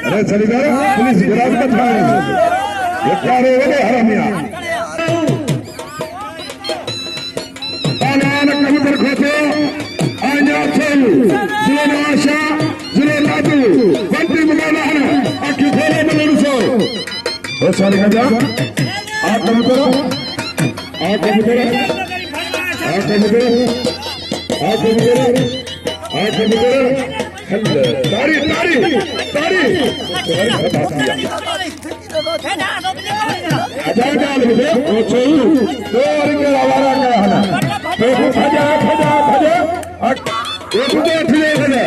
अरे चलिए पुलिस गिरा हरामिया कबूतर खोते आजा खेलू जिले आशा जिले लादू बंटी मुकाना है आखी खेले बलून सो हो सारी गजा आ कबूतर आ कबूतर आ कबूतर आ कबूतर आ कबूतर तारी तारी तारी आजा डाल दे ओ चोऊ दो रिंगे आवारा का हना तो खजा खजा खजा एक दो ठले है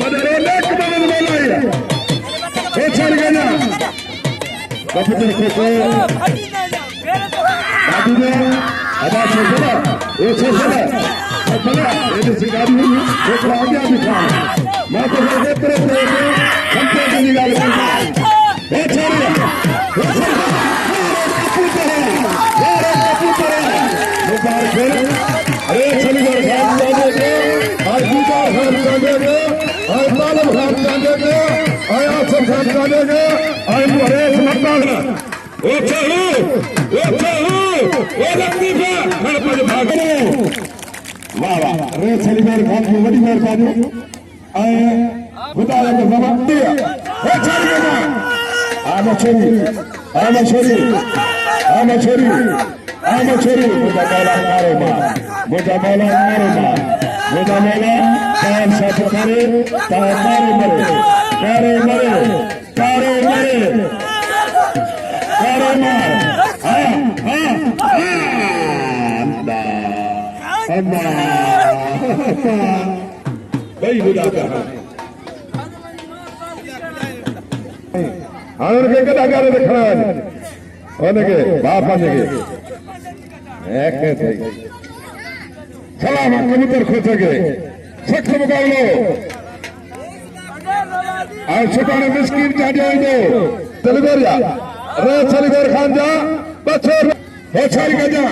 बदले लेक बदल बोलाई ओ चल गया कबूतर को बाबू ने आजा छोड़ा ओ छोड़ा चला ये शिकारी वो आगे दिखा मैं तो ये तेरे हमसे भी निकाल ए छोड़ अरे चली गए खान जाने के आज दूसरा खान जाने के आज मालम खान जाने के आज आसम खान जाने के आज मुहरेश मताना ओ चलू ओ लगती है मैं पर भागो वाह वाह अरे चली गए खान की बड़ी मेहरबानी आए बताया तो जवाब दिया ओ चल गया आमा छोरी मुझा मौला मारो मां मुझा मौला कान साफ करे तारे मरे मार अम्मा भाई बुला का आनर के कलाकार दिखा ओनके बाप आनेगे एक थे सलाम कबूतर खोजेगे सख्त मुकाबलो आज छुपाने मिस्किन जा जाएंगे तलगोरिया रे चलगोर खान जा बच्चों हो छारी का जा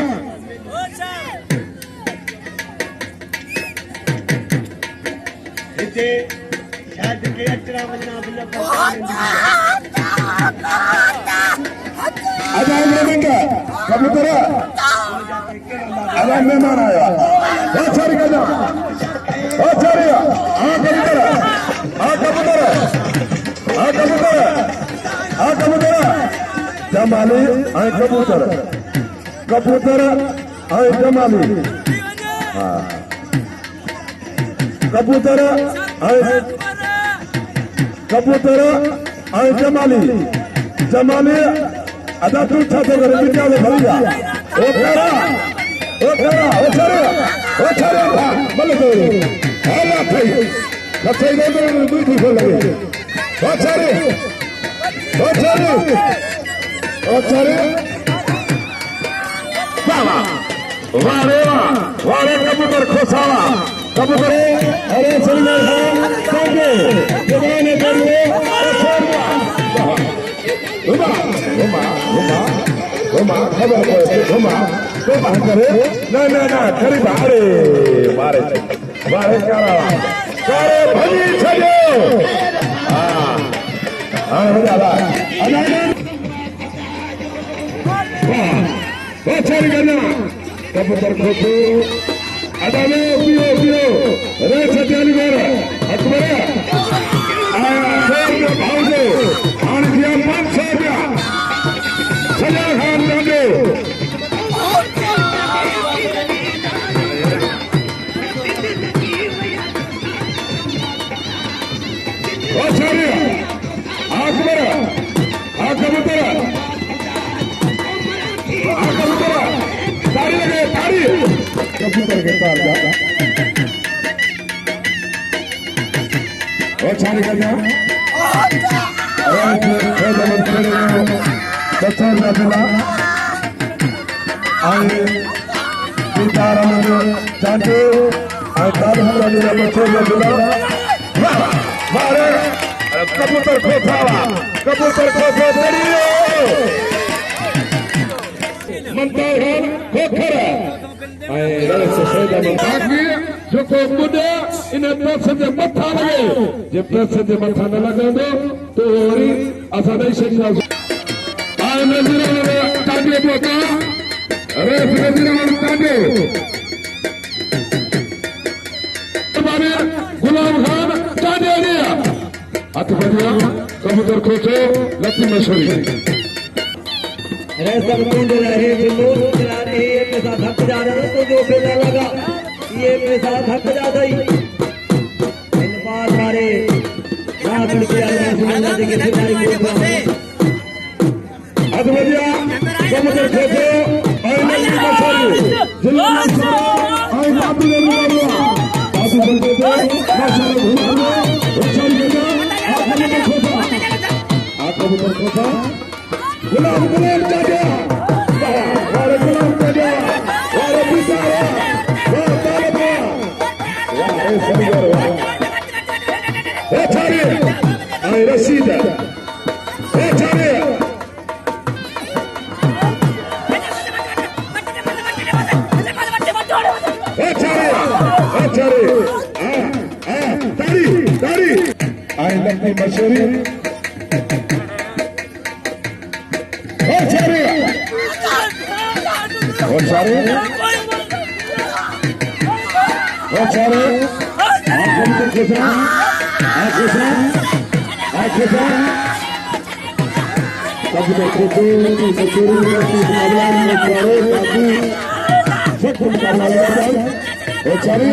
इसे शायद के अचरा बनना आजाद रहेंगे कबूतर आजाद मेहमान आया बहुत सारी गजा बहुत सारी कबूतर जमाली कबूतर जमाली कबूतर जमाली अदा तू छाते करे बिटिया में भर जा ओ छरे बल तो हाला भाई कथे दे दो दूध हो लगे ओ छरे बाबा वारे कबूतर खोसावा कबूतर अरे चलने संगे जवाने करिए घुमा खबर घुमा तो बात करे ना खरी बारे मारे क्या रहा करे भजी छजो हां हो जाला बहुत सारी गन्ना कबूतर खोखो अदाले पियो रे सत्यानी गोर अकबर आया शेर के भाव दे आन दिया 500 रुपया सजा खान जाने बहुत सारे कबूतर के तार जा और छाने कर जा और दमन करेगा कच्चा ना दिला आए सितारा में जाते और तार हमरा मेरा बच्चे में दिला मारे कबूतर खोखा करियो मंतर खोखरा आए रस सैदा में बाकी जो को मुदे इन्हें प्रेस से मथा लगे जे प्रेस से मथा न लगे तो ओरी असा नहीं सकता आए नजर काटे बोका रेस नजर काटे हमारे गुलाम खान काटे दिया हाथ बढ़िया कबूतर खोचो लक्ष्मी मशहूरी सब कूद रहे ये अपने साथ थक जा रहे तो जो खेलने लगा ये अपने साथ थक जाता ही इन बार मारे रात के आने के खिलाड़ी को हाथ बढ़िया कबूतर खोचो और लक्ष्मी मशहूरी जिला और बाबू ने बोला बाबू बोलते थे मशहूरी घुमा कबूतर खोसा गुलाम जाजा वारे गुलाम जाजा वारे बिचारा वारे तालबा वारे समीर वारे छारे आई रशीदा छारे छारे तारी आई लक्ष्मी मशहूरी और सारे आंखों के साथ कब तक खोटे मशहूरी सब करना और सारे